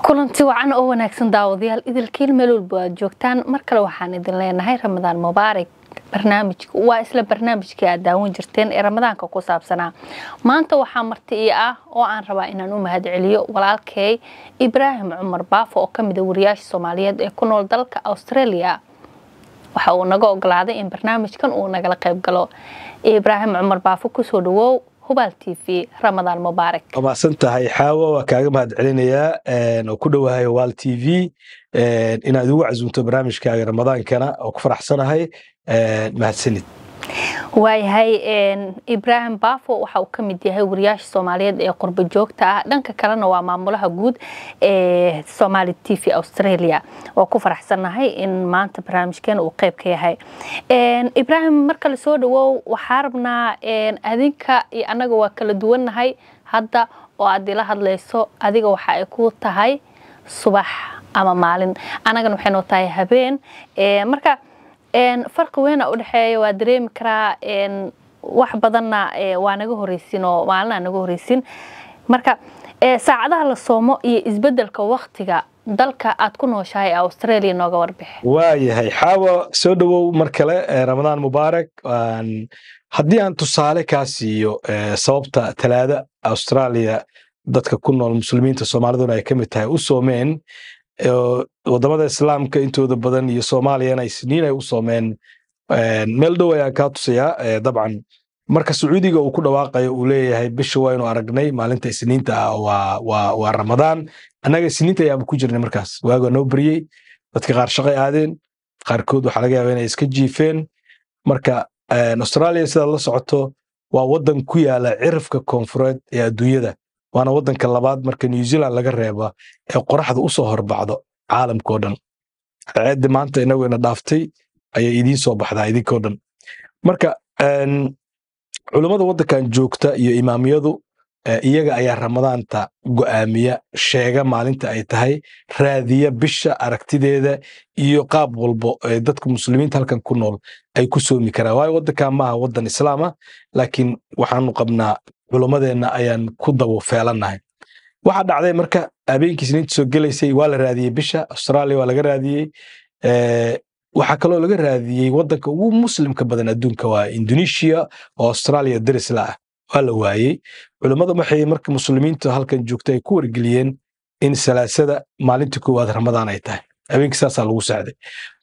kulanti wacan oo wanaagsan daawadayaal idilkiin meel walba aad joogtaan mar kale waxaan idin leenahay Ramadaan Mubaarak barnaamijku waa isla barnaamijkii aad daawan jirteen ee Ramadaanka ku saabsanaa maanta waxaa marti ah oo aan rabaa inaan u mahadceliyo walaalkay Ibraahim Cumar Baafo oo kamid ah wariyaasha Soomaaliyeed ee ku nool dalka Australia waxa uu naga ogolaaday in barnaamijkan uu nagala qayb galo Ibraahim Cumar Baafo ku soo dhawow Hubal TV Ramadaan Mubaarak ama santahay xaawo waa kaaga mahadcelinayaa oo ku dhawahay Hubal TV inaad ugu casuumto barnaamijkaaga Ramadaankana oo ku faraxsanahay mahadsanid waayahay Ibraahim Baafo waxa uu kamid yahay wariyaasha Soomaaliyeed ee qurba joogta ah dhanka kalena waa maamulaha guud ee Somali TV Australia oo ku faraxsanahay in maanta barnaamijkan uu qayb ka yahay Ibraahim marka la soo dhawow waxa rabnaa adinka iyo anaga waa kala duwanahay hadda oo aad ila hadlayso adiga waxa ay ku tahay subax ama maalin anagana waxay noo tahay habeen marka فرق وين أودحية ودريم كرا wax badanna waa naga horeysin oo maalna naga horeysin marka saacadaha la soomo iyo isbedelka waqtiga dalka aad ku nooshahay Australia nooga warbix waayahay xaawo soo dhawow mar kale Ramadaan Mubaarak haddii aan tusaale ka siiyo sababta talaada Australia dadka ku nool muslimiinta Soomaaliduna ay kamid tahay u soomeen wadamada islaamka intooda badan iyo Soomaaliya ay siniin ay u soomeen meel dhow ayaa ka tusaya dabcan marka Sacuudiga uu ku dhawaaqayo uu leeyahay bisha waynu aragnay maalinta isniinta waa Ramadaan anaga isniinta ayaa ku jirnay markaas waaga noo bariyay dadka qaar shaqay aadeen qaarkood waxa laga yaabaa inay iska jiifeen marka Australia sida la socoto waa wadan ku yaala cirifka koonfureed ee adduunyada waana wadanka labaad marka New Zealand laga reebo ee qoraxda u soo horbacdo caalamka oo dhan ciid maanta inagu ina dhaaftay ayay idin soo baxdaa idinkoo dhan marka culimada wadankan joogta iyo imaamiyadu iyaga ayaa Ramadaanta go'aamiya sheega maalinta ay tahay raadiya bisha aragtideeda iyo qaab walbo dadka muslimiinta halkan ku nool ay ku soomi karaan waayo wadanka ma aha wadan islaama laakiin waxaanu qabnaa culimadeena ayaan ku dabo feelanahay waxa dhacday marka habeenkii isniinta soo galeysay waa la raadiyay bisha Australia waa laga raadiyay waxa kale oo laga raadiyay wadanka ugu muslimka badan adduunka waa Indonesia oo Australia daris la ah waa la waayay culimada waxay marka muslimiinta halkan joogtay ay ku wargeliyeen in salaasada maalinta koowaad Ramadaan ay tahay habeenkii saas lagu saaday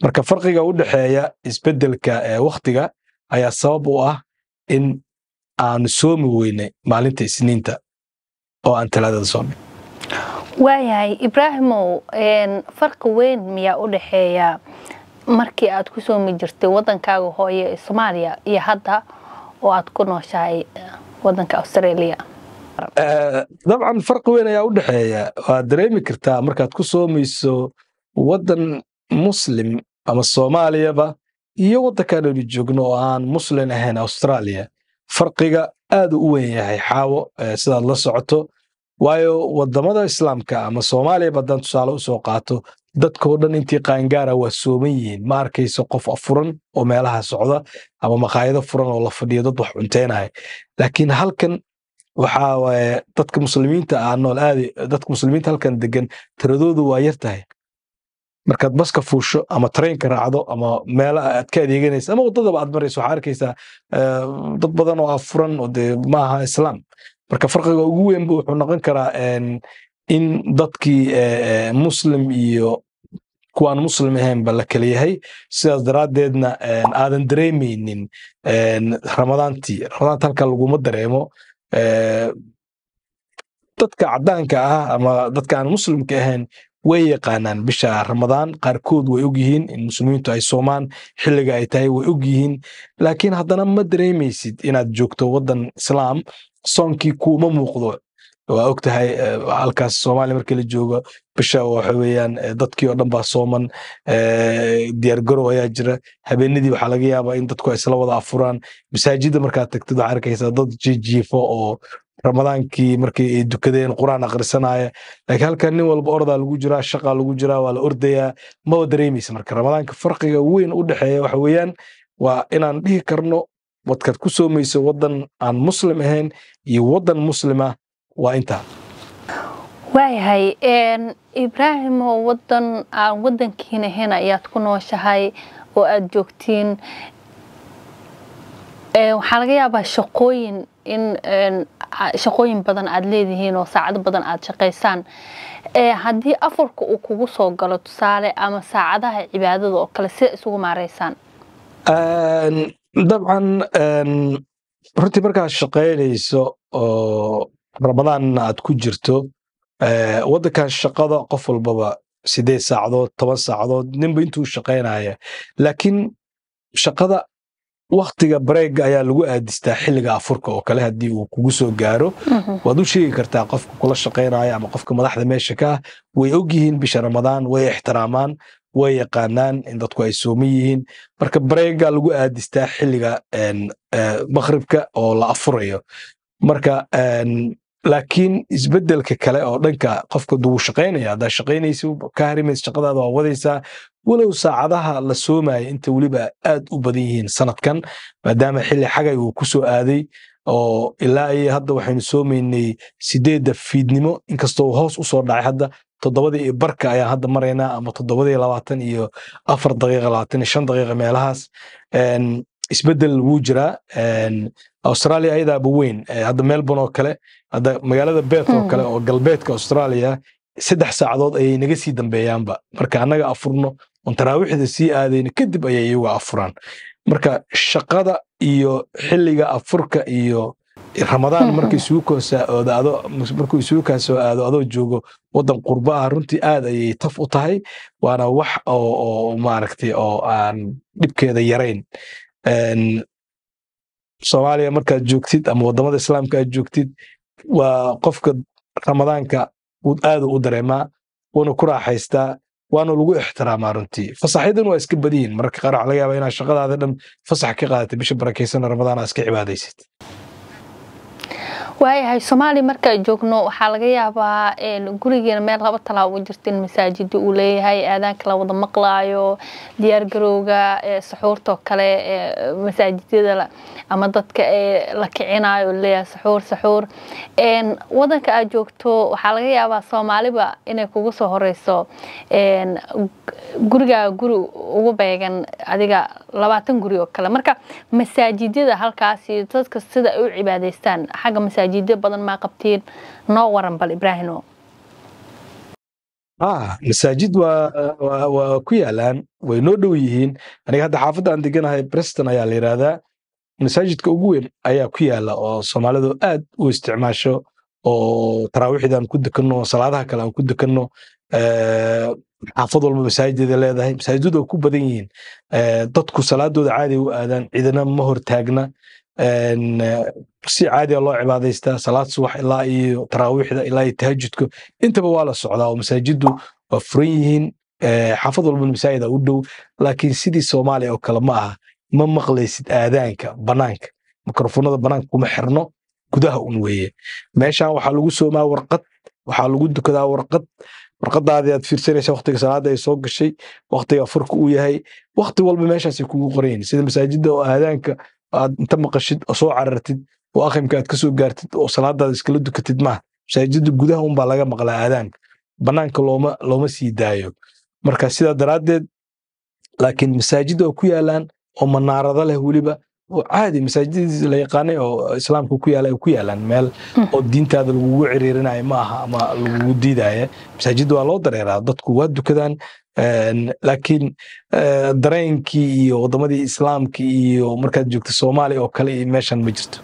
marka farqiga u dhaxeeya isbedelka waqtiga ayaa sabab u ah in aan soomi weynay maalinta isniinta oo aan talaadada soomay waayahay Ibraahimo farq weyn miyaa u dhaxeeya markii aad ku soomi jirtay wadankaaga hooyo ee Soomaaliya iyo hadda oo aad ku nooshahay wadanka Australia dabcan farq weyn ayaa u dhaxeeya waa dareemi kartaa markaad ku soomayso wadan muslim ama Soomaaliyaba iyo wadankan oo joogno oo aan muslim ahayn Australia farqiga aad u weyn yahay xaawo sidaad la socoto waayo wadamada islaamka ama Soomaaliya badan tusaale u soo qaato dadkoo dhan intii qaangaara waa sooman yihiin ma arkayso qof afuran oo meelaha socda ama maqaayado furan oo la fadhiyo dad wax cunteynaya laakiin halkan waxa way dadka muslimiinta ah nool aadi dadka muslimiinta halkan degan tiradoodu waa yartahay markaad baska fuusho ama trainka raacdo ama meel aad ka adeeganayso ama wadada aad marayso waxa arkaysaa dad badan oo afuran oo maaha islaam marka farqiga ugu weyn wuxuu noqon karaa in dadkii muslim iyo kuwaan muslim ahayn ba la kala yahay sidaas daraadeedna aadan dareemaynin Ramadaanta halka lagu dareemo dadka cadaanka ah ama dadka aan muslimka ahayn way yaqaanaan bisha Ramadaan qaarkood way og yihiin in muslimiintu ay soomaan xilliga ay tahay way og yihiin laakiin haddana ma dareemaysid inaad joogto wadan islaam soonkii kuma muuqdo waa og tahay halkaas Soomaaliya markii la joogo bisha waxa weeyaan dadkii oo dhan baa sooman diyaar garow ayaa jira habeenadii waxa laga yaabaa in dadku ay isla wada afuraan masaajidda markaad tagtid waxa arkaysaa dad jiifo oo Ramadaankii markii ay dukadeen Quraan akhrisanaya laakiin halkan nin walba orda lagu jiraa shaqa lagu jiraa waa la ordayaa ma dareemaysa marka Ramadaanka farqiga weyn u dhaxeeya waxa weeyaan waa inaan dhihi karno wadkad ku soomayso wadan aan muslim ahayn iyo wadan muslima waa inta waayahay ibraahim oo wadankiina hena ayaad ku nooshahay oo aad joogtiin waxaa laga yaabaa shaqooyin badan aad leedihiin oo saacado badan aad shaqaysaan haddii afarka uu kugu soo galo tusaale ama saacadaha cibaadada oo kale sida isugu maareysaan dabcan runtii markaad shaqaynayso oo ramadaanna aad ku jirto waddankan shaqada qof walbaba 8 saacadood 10 saacadood ninba intuu shaqaynaya laakiin shaqada waqtiga break ayaa lagu aadistaa xilliga afurka oo kale hadii uu kugu soo gaaro waad u sheegi kartaa qofka kula shaqaynaya ama qofka madaxda meesha ka way ogyihiin bisha ramadaan way ixtiraamaan way yaqaanaan in dadku ay sooman yihiin marka break-ga lagu aadistaa xilliga maghribka oo la afurayo marka laakiin isbedelka kale oo dhanka qofka duu shaqaynaya hadaa shaqaynayso ka harimays shaqadaada waa wadaysaa walow saacadaha la soomayo inta weliba aad u badan yihiin sanadkan maadaama xilli xagay uu ku soo aaday oo ilaa ay hadda waxaynu soomaynay 8 fiidnimo inkastoo hoos u soo dhacay hadda 7:15 ayaan hadda maraynaa ama 7:24 iyo 4 daqiiqo 25 daqiiqo meelahaas isbedel wuu jiraa Australia ayadaaba weyn hadda Melbourne oo kale hadda magaalada Perth oo kale oo galbeedka Australia 3 saacadood ayay naga sii dambeeyaanba marka anaga afurno on taraawixda sii aadayna kadib ayay iyagu afuraan marka shaqada iyo xilliga afurka iyo Ramadaan markii markuu isugu soo aado adoo joogo wadan qurba ah runtii aad ayay taf u tahay waana wax oo maaragtay oo aan dhibkeeda yareyn Soomaaliya markaad joogtid ama wadamada islaamka aad joogtid waa qofka Ramadaanka aad u dareemaa wana ku raaxaystaa waana lagu ixtiraamaa runtii fasaxadan waa iska badiyin marka qaar waxa laga yaabaa inaad shaqadaada dhan fasax ka qaadatay bisha barakeysan Ramadaan aad iska cibaadaysid waayahay Soomaali marka joogno waxa laga yaabaa gurigeena meel laba talaabo jirta in masaajidda uu leeyahay aadaanka la wada maqlaayo diyaar garowga suxuurta kale masaajidada ama dadka la kicinayo leeyahay suxuur wadanka aad joogto waxa laga yaabaa Soomaaliba inay kugu soo horeyso guriga ugu beegan adiga 20 guri oo kale marka masaajidada halkaas dadka sida ay u cibaadaystaan xagga masaajidda badan ma qabtiin noo waran bal Ibraahimo masaajid waa ku yaalaan way noo dhow yihiin aniga hadda xaafadda aan deganahay Preston ayaa la yiraahdaa masaajidka ugu weyn ayaa ku yaala oo Soomaalidu aad u isticmaasho oo taraawixdan ku dukano salaadaha kale aan ku dukano xaafad walba masaajidada leedahay masaajidadu ku badan yihiin dadku salaadooda caadi u aadaan cidina ma hortaagna si caadi loo cibaadaystaa salaad subax ilaa iyo taraawixda ilaa iyo tahajjudka intaba waa la socdaa oo masaajidu waa furan yihiin xaafad walba masaajida u dhow laakiin sidii Soomaaliya oo kale ma aha ma maqlaysid aadaanka banaanka mikrofoonada banaanka kuma xirno gudaha un weeye meeshan waxa lagu soomaa warqad waxa lagu dukadaa warqadaada aad fiirsanaysaa waqtiga salaada ay soo gashay waqtiga furka uu yahay waqti walba meeshaas ay kugu qoreen sida masaajidda oo aadaanka aad inta maqashid oo soo carartid oo aqimka aad ka soo gaartid oo salaadaada iskala dukatid ma masaajidda gudaha un baa laga maqlaa aadaanka banaanka looma sii daayo marka sida daraadeed laakiin masaajidda oo ku yaalaan oo manaarada leh waliba oo caadi masaajidda la yaqaanay oo islaamku ku yaalaan meel oo diintaada lagu ciriirinayo ma aha ama lagu diidayo masaajidda waa loo dareeraa dadku waa dukadaan laakiin dareenkii iyo wadamadii islaamka iyo markaad joogto Soomaaliya oo kale meeshan ma jirto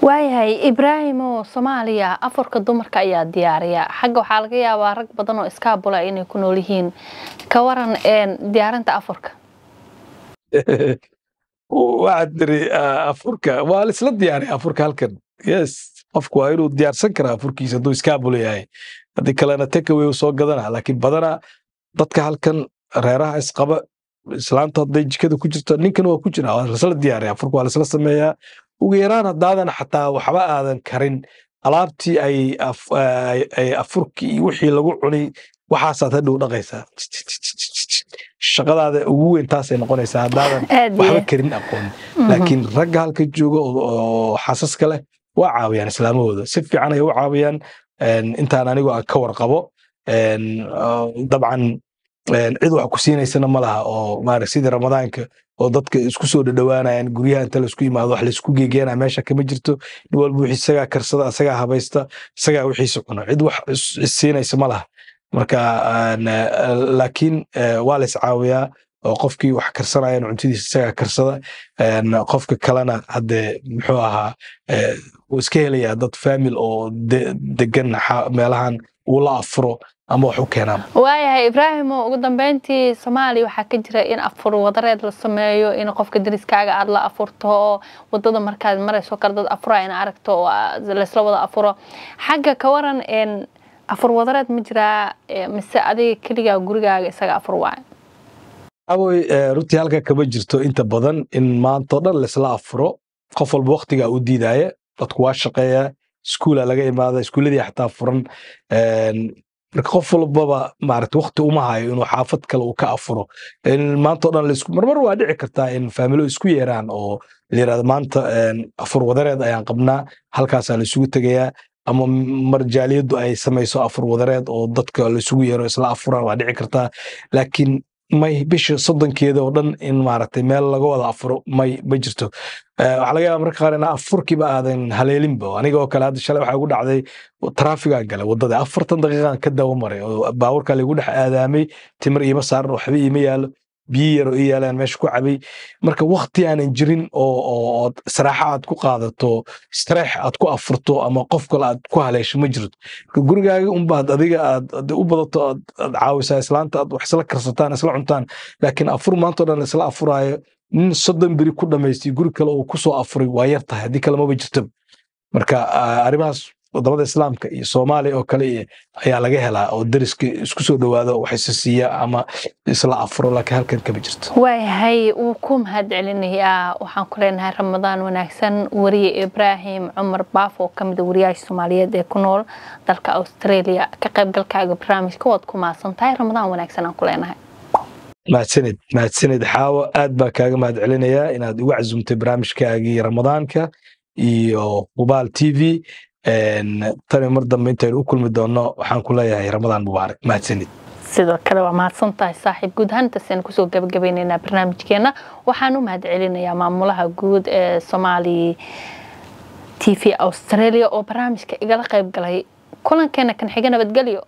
waayahay Ibraahimo Soomaaliya afarka dumarka ayaa diyaariya xagga waxa laga yaabaa rag badan oo iskaabula inay ku nool yihiin ka waran diyaarinta afarka وعدري أفريقيا والإسلام دياري أفريقيا هالكن يس أفكوا إنه ديار سكر أفريقيا سدوا إسكابولي هاي هذه كلنا تكوي وصوق قدرنا لكن بدنا ضدك هالكن ريرها إسقابة إسلام تضيج كده كوجت نيكن وكوجنا الإسلام دياري أفريقيا والإسلام سميها وغيران هذا حتى وحباء هذا كرين ألابتي أي أفريقيا وحي لقوني وحاسات هدو نقيسة shaqadaada ugu weyn taas ay noqonaysaa hadaadan waxba karin aqoon laakiin ragga halka jooga oo xasaska leh waa caawiyaan islaamahooda si fiican ay u caawiyaan intaan anigu aan ka warqabo dabcan cid wax ku siinaysana ma laha oo maarag sidii ramadaanka oo dadka isku soo dhadhawaanayaan guryaha inta la isku yimaado wax la isku geegeena meesha kama jirto nin walba wixii isagaa karsada isagaa habaysta isagaa wixiisa cuna cid wax siinaysa ma laha marka laakiin waa la iscaawiyaa oo qofkii wax karsanaya cuntadiisa isagaa karsada qofka kalena haddee muxuu ahaa wuu iska helayaa dad famil oo degan meelahan uu la afuro ama wax u keenaan waayahay Ibrahim ugu dambeyntii Soomaaliya waxa ka jira in afur wadareed la sameeyo in qofka dariskaaga aad la afurto wadada markaad marayso kala dad afura in aragto oo la isla wada afuro xagga ka waran in afur wadareed ma jira mise adiga kaliya gurigaaga isaga afur waay aboy runtii halka kaba jirto inta badan in maanta dhan la isla afuro qof walba waqtiga uu diidaya dadku waa shaqeeya iskuul laga imaada iskuuladii xataa furan marka qof walbaba maaragtay waqti uma hayo inuu xaafad kale uu ka afuro maanta dhan la isku marmar waa dhici kartaa in familo isku yeeraan oo la yiraahdo maanta afur wadareed ayaan qabnaa halkaas la isugu tagayaa ama marjaaliyadu ay samayso afur wadareed oo dadka la isugu yeero isla afuraan waa dhici kartaa laakiin may bisha 30keeda oo dhan in maaragtay meel laga wada afuro may ma jirto waxa laga yaabaa marka qaar in afurkiiba aadan haleelinba aniga oo kale hadda shalay waxa ugu dhacday traafiga galay wadada 40 daqiiqan ka dawo maray oo baaburka lagu dhex aadaamay timir iyo saaran waxba ima yaalo biyo yar oo yaalaan meesha ku cabay marka waqti aanan jirin oo saraaxa aad ku qaadato straax aad ku afurto ama qof kale aad ku haleesho ma jirto gurigaaga un baad adiga aad u badato aad caawisaa islaanta aad wax isla karsataan isla cuntaan laakiin afur maanta oo dhan isla afuraayo nin 30 biri ku dhameystay guri kale oo ku soo afuray waa yar tahay hadii kale ma jirto marka arimahaas wadamada islaamka iyo Soomaaliya oo kale ayaa laga helaa oo dariska isku soo dhawaado wax siiya ama isla afuro laakiin halkan kaba jirto waayahay uu ku mahad celinayaa waxaan ku leenahay Ramadaan wanaagsan wariye Ibrahim Umar Baafo kamid wariyaasha Soomaaliyeed ee ku nool dalka Australia ka qaybgalkaaga barnaamijka wad ku maasantahay Ramadaan wanaagsan aan ku leenahay mahadsanid xaawo aad baa kaaga mahad celinayaa inaad ugu cazumtay barnaamijkaagii Ramadaanka iyo Hubaal TV tani mar dambe intaanu u kulmi doono waxaan ku leeyahay Ramadaan mubaarak mahadsanid sidoo kale waa mahadsantahay saaxiib guud ahaanta seen ku soo gabagabeynayna barnaamijkeena waxaan u mahad celinayaa maamulaha guud ee Somali TV Australia oo barnaamijka igala qayb galay kulankeena kan xiga nabadgelyo